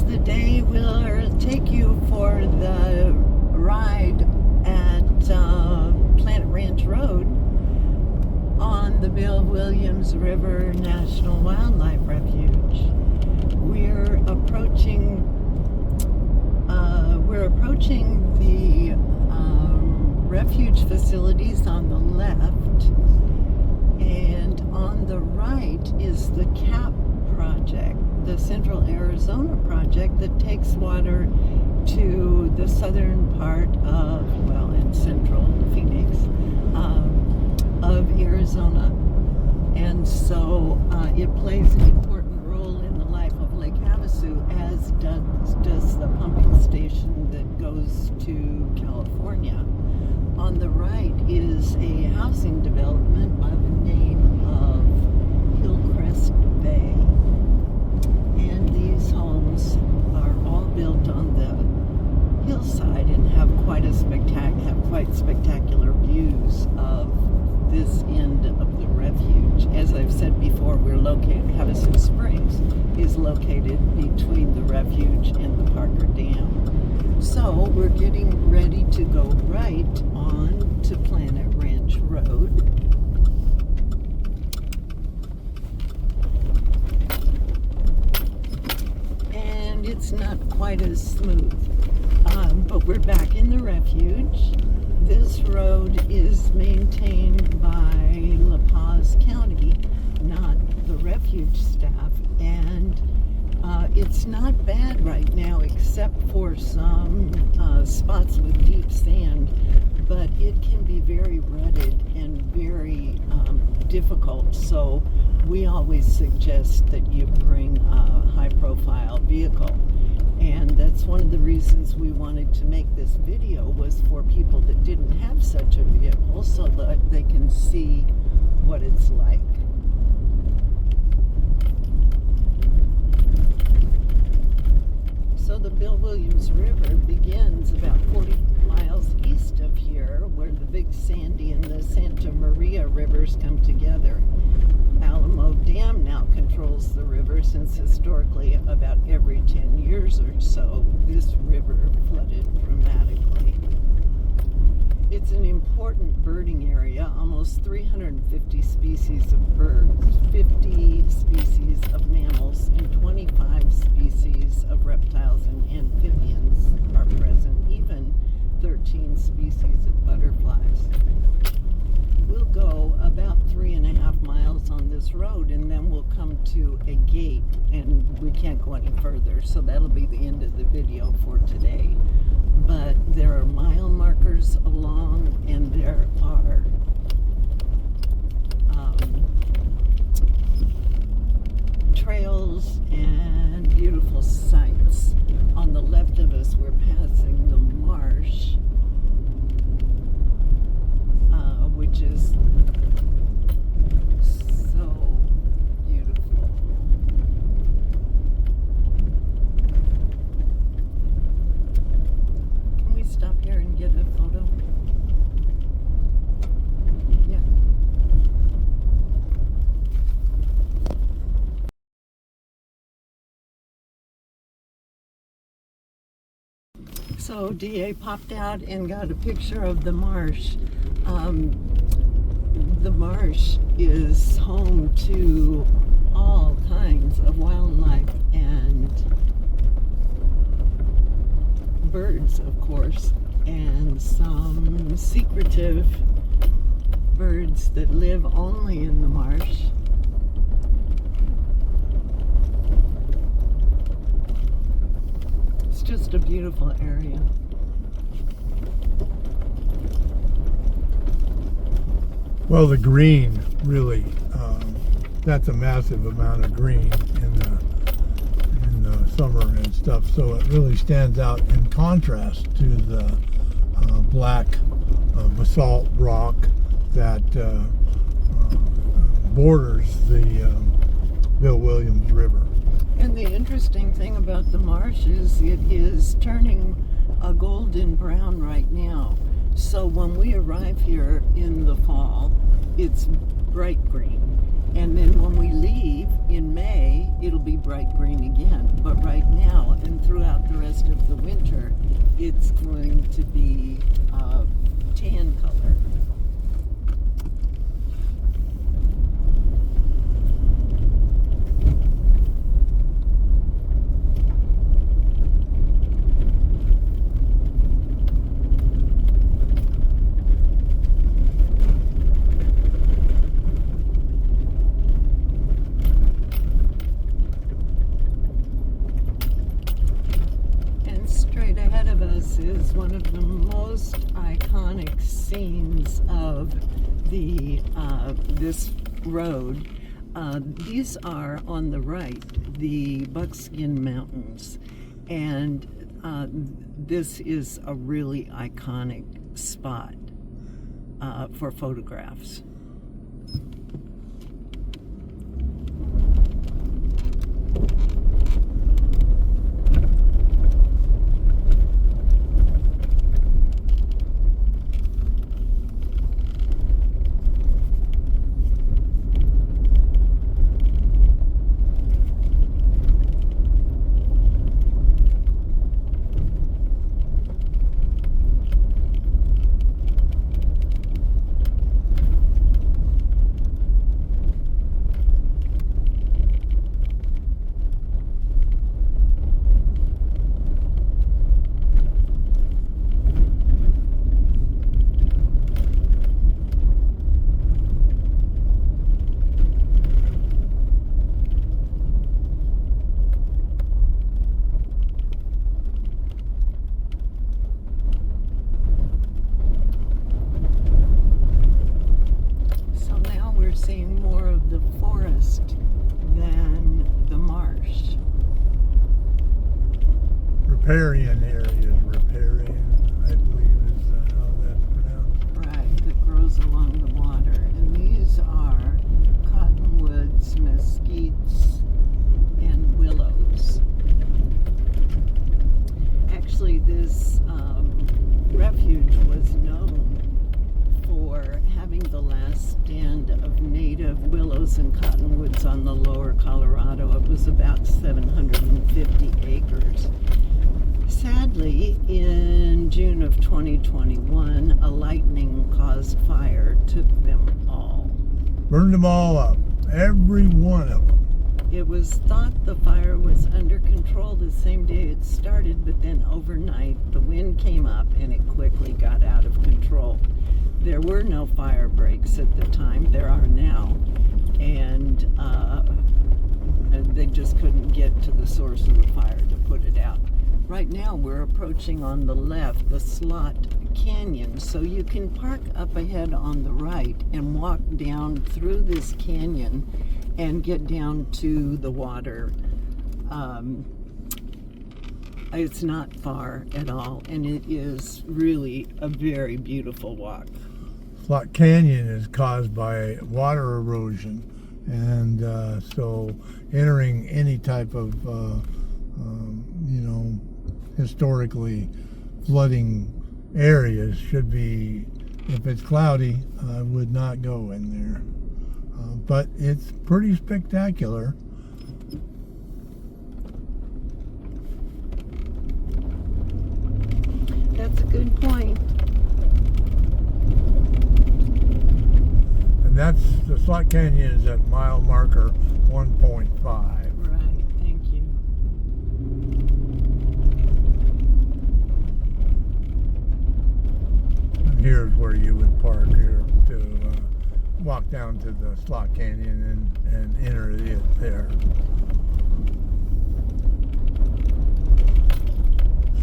Today we'll take you for the ride at Planet Ranch Road on the Bill Williams River National Wildlife Refuge. We're approaching the refuge facilities on the left, and on the right is the CAP project, the Central Arizona project that takes water to the southern part of, well, in central Phoenix, of Arizona. And so it plays an important role in the life of Lake Havasu, as does the pumping station that goes to California. On the right is a housing development by the name of Hillcrest Bay. And these homes are all built on the hillside and have quite spectacular views of this end of the refuge. As I've said before, Havasu Springs is located between the refuge and the Parker Dam. So we're getting ready to go right on to Planet Ranch Road. And it's not quite as smooth, but we're back in the refuge. This road is maintained by La Paz County, not the refuge staff, and it's not bad right now except for some spots with deep sand, but it can be very rutted and very difficult, so we always suggest that you bring a high-profile vehicle. And that's one of the reasons we wanted to make this video, was for people that didn't have such a vehicle so that they can see what it's like. So the Bill Williams River begins about 40 miles east of here, where the Big Sandy and the Santa Maria rivers come together. Alamo Dam now controls the river, since historically about every 10 years or so this river flooded dramatically. It's an important birding area, almost 350 species of birds, 50 species of mammals, and 25 species of reptiles and amphibians are present, even 13 species of butterflies. We'll go about 3.5 miles on this road, and then we'll come to a gate, and we can't go any further, so that'll be the end of the video for today. But there are mile markers along, and there are trails and beautiful sights. On the left of us, we're passing the marsh, which is so beautiful. Can we stop here and get a photo? Yeah. So DA popped out and got a picture of the marsh. The marsh is home to all kinds of wildlife and birds, of course, and some secretive birds that live only in the marsh. It's just a beautiful area. Well, the green really, that's a massive amount of green in the summer and stuff, so it really stands out in contrast to the black basalt rock that borders the Bill Williams River. And the interesting thing about the marsh is it is turning a golden brown right now. So when we arrive here in the fall, it's bright green. And then when we leave in May, it'll be bright green again. But right now, and rest of the winter, it's going to be tan color. Straight ahead of us is one of the most iconic scenes of the this road. These are on the right, the Buckskin Mountains, and this is a really iconic spot for photographs. Seeing more of the forest than the marsh. Riparian areas, riparian, I believe is how that's pronounced. Right, that grows along the water. And these are cottonwoods, mesquites, and willows. Actually, this refuge was known for having the last stand of native willows and cottonwoods on the lower Colorado. It was about 750 acres. Sadly, in June of 2021, a lightning-caused fire took them all. Burned them all up, every one of them. It was thought the fire was under control the same day it started, but then overnight the wind came up and it quickly got out of control. There were no fire breaks at the time. There are now. And they just couldn't get to the source of the fire to put it out. Right now we're approaching on the left the Slot Canyon. So you can park up ahead on the right and walk down through this canyon and get down to the water. It's not far at all, and it is really a very beautiful walk. Slot Canyon is caused by water erosion, and so entering any type of historically flooding areas should be, if it's cloudy, I would not go in there. But it's pretty spectacular. That's a good point. And that's the Slot Canyon is at mile marker 1.5. Right, thank you. And here's where you would park here to walk down to the Slot Canyon and enter it there.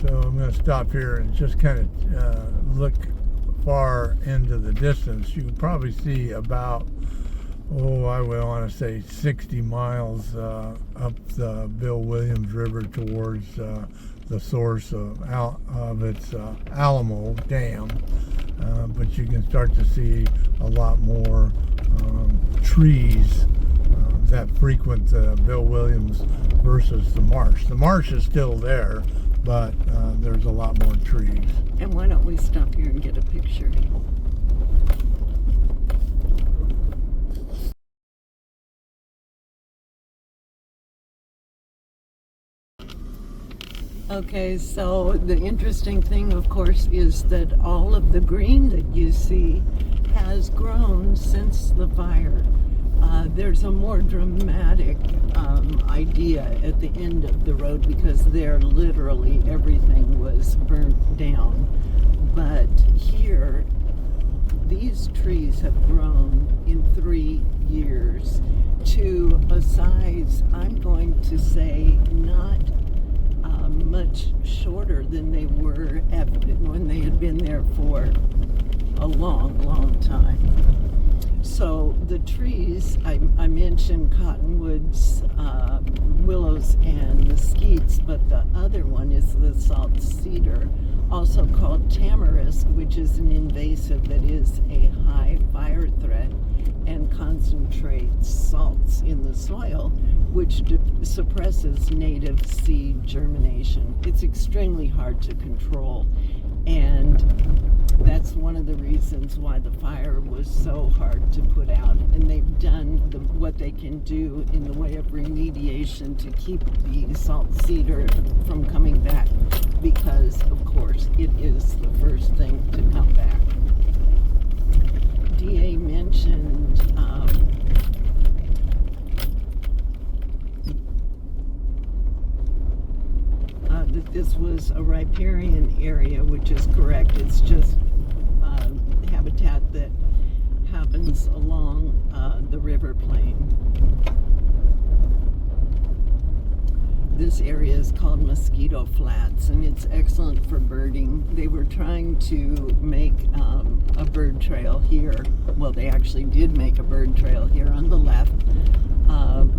So I'm going to stop here and just kind of look far into the distance. You can probably see about, I would want to say 60 miles up the Bill Williams River towards the source of its Alamo Dam. But you can start to see a lot more trees that frequent the Bill Williams versus the marsh. The marsh is still there, but there's a lot more trees. And why don't we stop here and get a picture? Okay, so the interesting thing, of course, is that all of the green that you see has grown since the fire. There's a more dramatic idea at the end of the road because there literally everything was burnt down. But here, these trees have grown in 3 years to a size, I'm going to say, not much shorter than they were when they had been there for a long, long time. So the trees, I mentioned cottonwoods, willows, and mesquites, but the other one is the salt cedar, also called tamarisk, which is an invasive that is a high fire threat and concentrates salts in the soil, which suppresses native seed germination. It's extremely hard to control, and that's one of the reasons why the fire was so hard to put out. And they've done what they can do in the way of remediation to keep the salt cedar from coming back, because, of course, it is the first thing to come back. DA mentioned that this was a riparian area, which is correct. It's just habitat that happens along the river plain. This area is called Mosquito Flats, and it's excellent for birding. They were trying to make a bird trail here. Well, they actually did make a bird trail here on the left,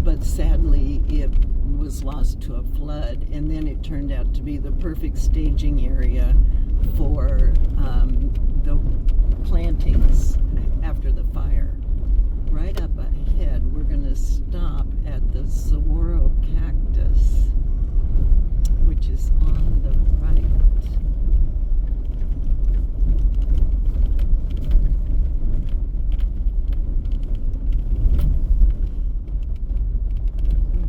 but sadly it was lost to a flood, and then it turned out to be the perfect staging area for the plantings after the fire. Right up ahead, we're going to stop at the saguaro cactus, which is on the right.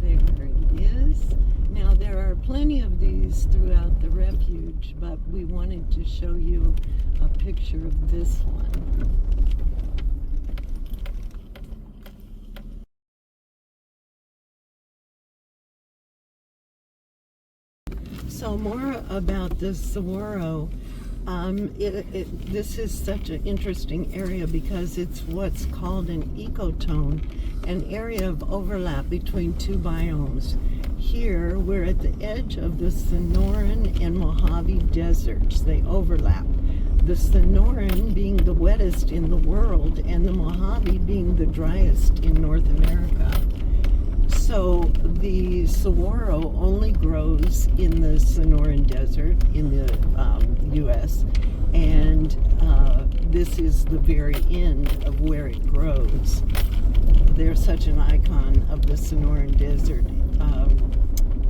There it is. Now, there are plenty of these throughout the refuge, but we wanted to show you a picture of this one. So more about the saguaro. This is such an interesting area because it's what's called an ecotone, an area of overlap between two biomes. Here, we're at the edge of the Sonoran and Mojave deserts. They overlap. The Sonoran being the wettest in the world, and the Mojave being the driest in North America. So the saguaro only grows in the Sonoran Desert in the U.S., and this is the very end of where it grows. They're such an icon of the Sonoran Desert.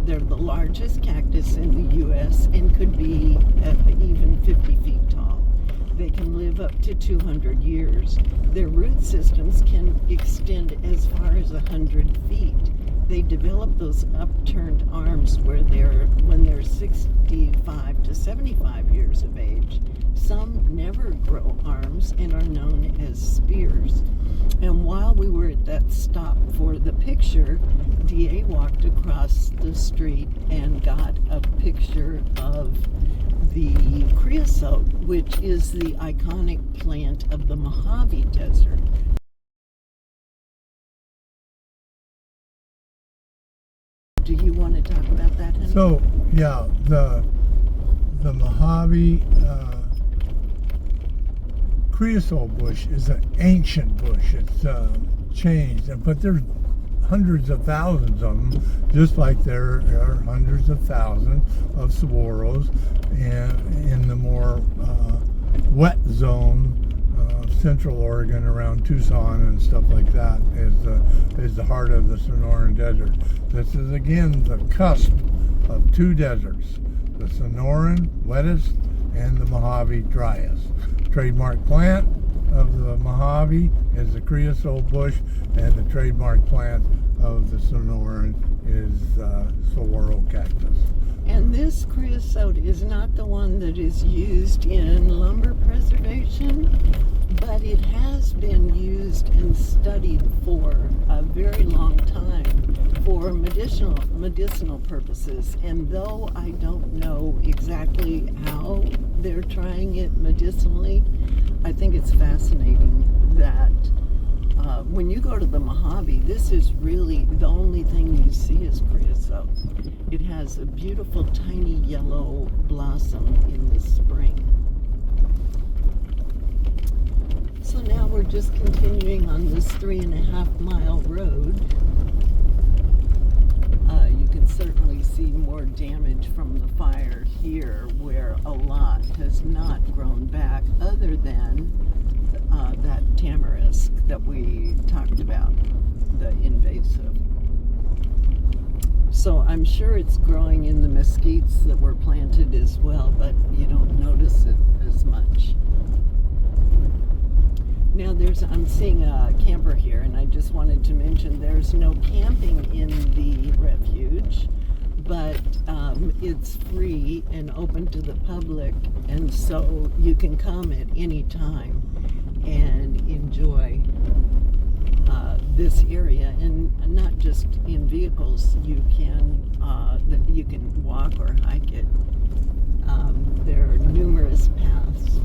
They're the largest cactus in the U.S. and could be even 50 feet tall. They can live up to 200 years. Their root systems can extend as far as 100 feet. They develop those upturned arms when they're 65 to 75 years of age. Some never grow arms and are known as spears. And while we were at that stop for the picture, DA walked across the street and got a picture of the creosote, which is the iconic plant of the Mojave Desert. Do you want to talk about that, honey? So, yeah, the Mojave creosote bush is an ancient bush. It's changed, but there's hundreds of thousands of them, just like there are hundreds of thousands of saguaros in the more wet zone, Central Oregon around Tucson and stuff like that is the heart of the Sonoran Desert. This is again the cusp of two deserts, the Sonoran wettest and the Mojave driest. Trademark plant of the Mojave is the creosote bush, and the trademark plant of the Sonoran is saguaro cactus. And And this creosote is not the one that is used in lumber preservation, but it has been used and studied for a very long time for medicinal purposes. And though I don't know exactly how they're trying it medicinally, I think it's fascinating that when you go to the Mojave, this is really the only thing you see is creosote. It has a beautiful tiny yellow blossom in the spring. So now we're just continuing on this 3.5 mile road. You can certainly see more damage from the fire here, where a lot has not grown back other than that tamarisk that we talked about, the invasive. So I'm sure it's growing in the mesquites that were planted as well, but you don't notice it as much. Now I'm seeing a camper here, and I just wanted to mention there's no camping in the refuge, but it's free and open to the public, and so you can come at any time and enjoy this area, and not just in vehicles. You can walk or hike it. There are numerous paths.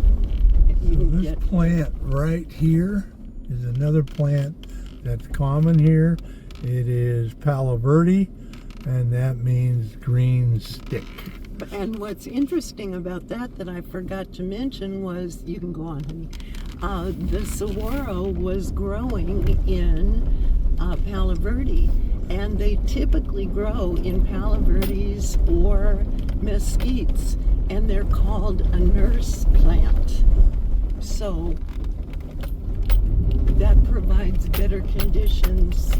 So this plant right here is another plant that's common here. It is Palo Verde, and that means green stick. And what's interesting about that I forgot to mention was, you can go on, honey, the saguaro was growing in Palo Verde, and they typically grow in Palo Verdes or mesquites, and they're called a nurse plant. So that provides better conditions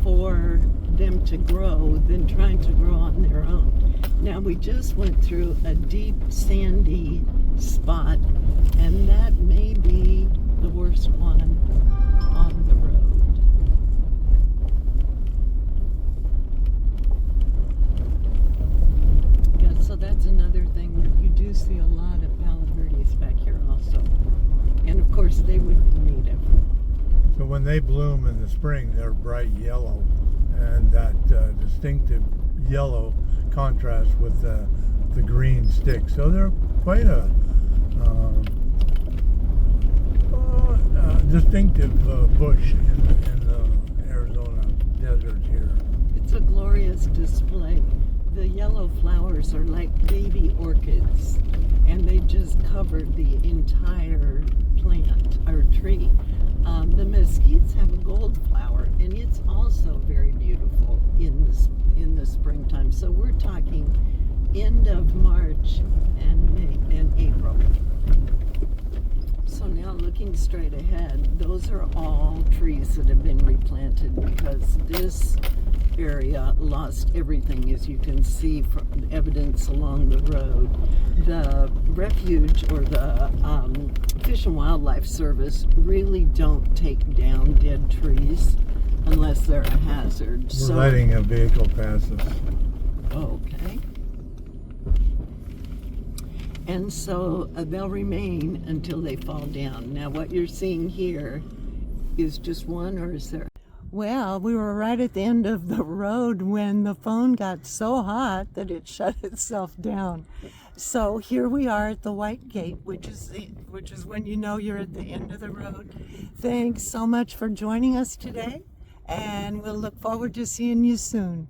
for them to grow than trying to grow on their own. Now we just went through a deep sandy spot, and that may be the worst one on the road. Yeah, so that's another thing. You do see a lot of Palo Verdes back here also. And of course they would be native. So when they bloom in the spring, they're bright yellow, and that distinctive yellow contrasts with the green stick. So they're quite a distinctive bush in the Arizona desert here. It's a glorious display. The yellow flowers are like baby orchids, and they just covered the entire plant or tree. The mesquites have a gold flower, and it's also very beautiful in the springtime. So we're talking end of March and May and April. So now looking straight ahead, those are all trees that have been replanted, because this area lost everything, as you can see from evidence along the road. The Refuge or the Fish and Wildlife Service really don't take down dead trees unless they're a hazard. We're letting a vehicle pass us. Okay. And so they'll remain until they fall down. Now what you're seeing here is just one, or is there? Well, we were right at the end of the road when the phone got so hot that it shut itself down. So here we are at the White Gate, which is when you know you're at the end of the road. Thanks so much for joining us today, and we'll look forward to seeing you soon.